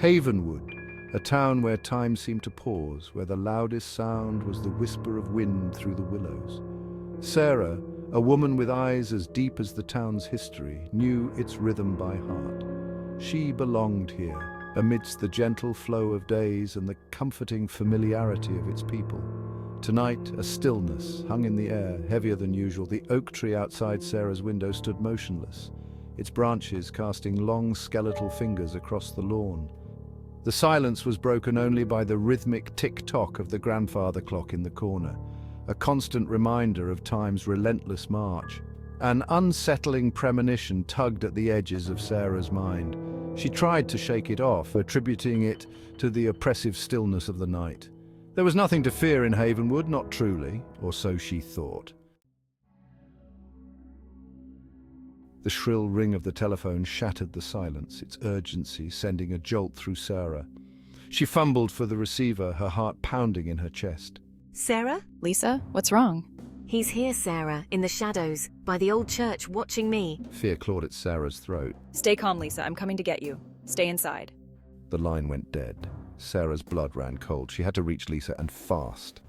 Havenwood, a town where time seemed to pause, where the loudest sound was the whisper of wind through the willows. Sarah, a woman with eyes as deep as the town's history, knew its rhythm by heart. She belonged here, amidst the gentle flow of days and the comforting familiarity of its people. Tonight, a stillness hung in the air, heavier than usual. The oak tree outside Sarah's window stood motionless, its branches casting long skeletal fingers across the lawn. The silence was broken only by the rhythmic tick-tock of the grandfather clock in the corner, a constant reminder of time's relentless march. An unsettling premonition tugged at the edges of Sarah's mind. She tried to shake it off, attributing it to the oppressive stillness of the night. There was nothing to fear in Havenwood, not truly, or so she thought. The shrill ring of the telephone shattered the silence, its urgency sending a jolt through Sarah. She fumbled for the receiver, her heart pounding in her chest. Sarah? Lisa, what's wrong? He's here, Sarah, in the shadows, by the old church, watching me. Fear clawed at Sarah's throat. Stay calm, Lisa. I'm coming to get you. Stay inside. The line went dead. Sarah's blood ran cold. She had to reach Lisa, and fast.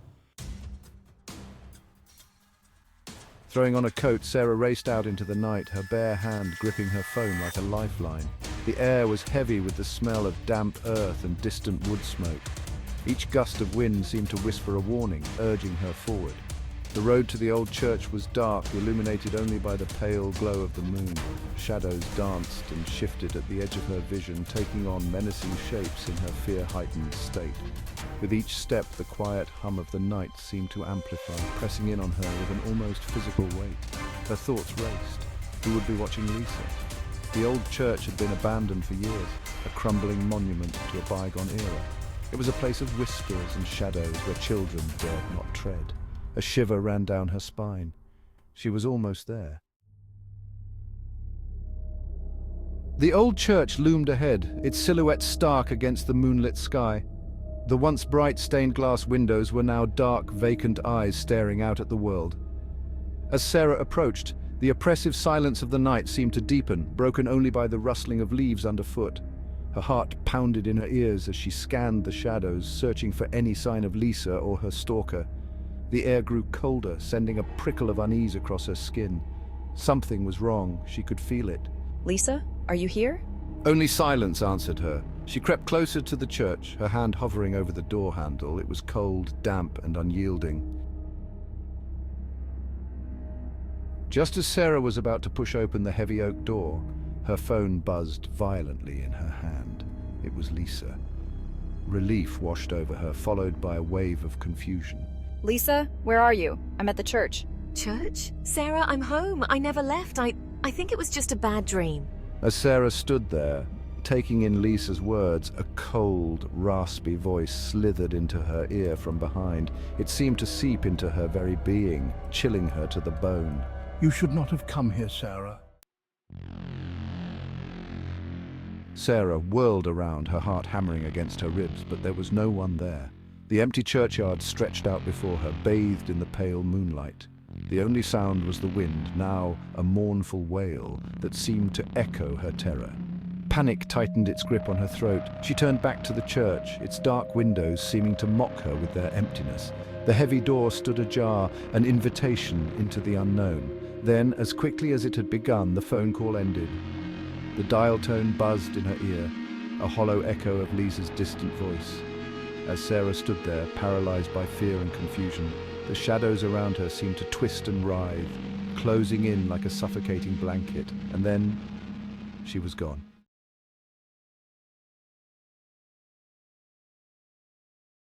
Throwing on a coat, Sarah raced out into the night, her bare hand gripping her phone like a lifeline. The air was heavy with the smell of damp earth and distant wood smoke. Each gust of wind seemed to whisper a warning, urging her forward. The road to the old church was dark, illuminated only by the pale glow of the moon. Shadows danced and shifted at the edge of her vision, taking on menacing shapes in her fear-heightened state. With each step, the quiet hum of the night seemed to amplify, pressing in on her with an almost physical weight. Her thoughts raced. Who would be watching Lisa? The old church had been abandoned for years, a crumbling monument to a bygone era. It was a place of whispers and shadows where children dared not tread. A shiver ran down her spine. She was almost there. The old church loomed ahead, its silhouette stark against the moonlit sky. The once bright stained glass windows were now dark, vacant eyes staring out at the world. As Sarah approached, the oppressive silence of the night seemed to deepen, broken only by the rustling of leaves underfoot. Her heart pounded in her ears as she scanned the shadows, searching for any sign of Lisa or her stalker. The air grew colder, sending a prickle of unease across her skin. Something was wrong. She could feel it. Lisa, are you here? Only silence answered her. She crept closer to the church, her hand hovering over the door handle. It was cold, damp, and unyielding. Just as Sarah was about to push open the heavy oak door, her phone buzzed violently in her hand. It was Lisa. Relief washed over her, followed by a wave of confusion. Lisa, where are you? I'm at the church. Church? Sarah, I'm home. I never left. I think it was just a bad dream. As Sarah stood there, taking in Lisa's words, a cold, raspy voice slithered into her ear from behind. It seemed to seep into her very being, chilling her to the bone. You should not have come here, Sarah. Sarah whirled around, her heart hammering against her ribs, but there was no one there. The empty churchyard stretched out before her, bathed in the pale moonlight. The only sound was the wind, now a mournful wail that seemed to echo her terror. Panic tightened its grip on her throat. She turned back to the church, its dark windows seeming to mock her with their emptiness. The heavy door stood ajar, an invitation into the unknown. Then, as quickly as it had begun, the phone call ended. The dial tone buzzed in her ear, a hollow echo of Lisa's distant voice. As Sarah stood there, paralyzed by fear and confusion, the shadows around her seemed to twist and writhe, closing in like a suffocating blanket, and then she was gone.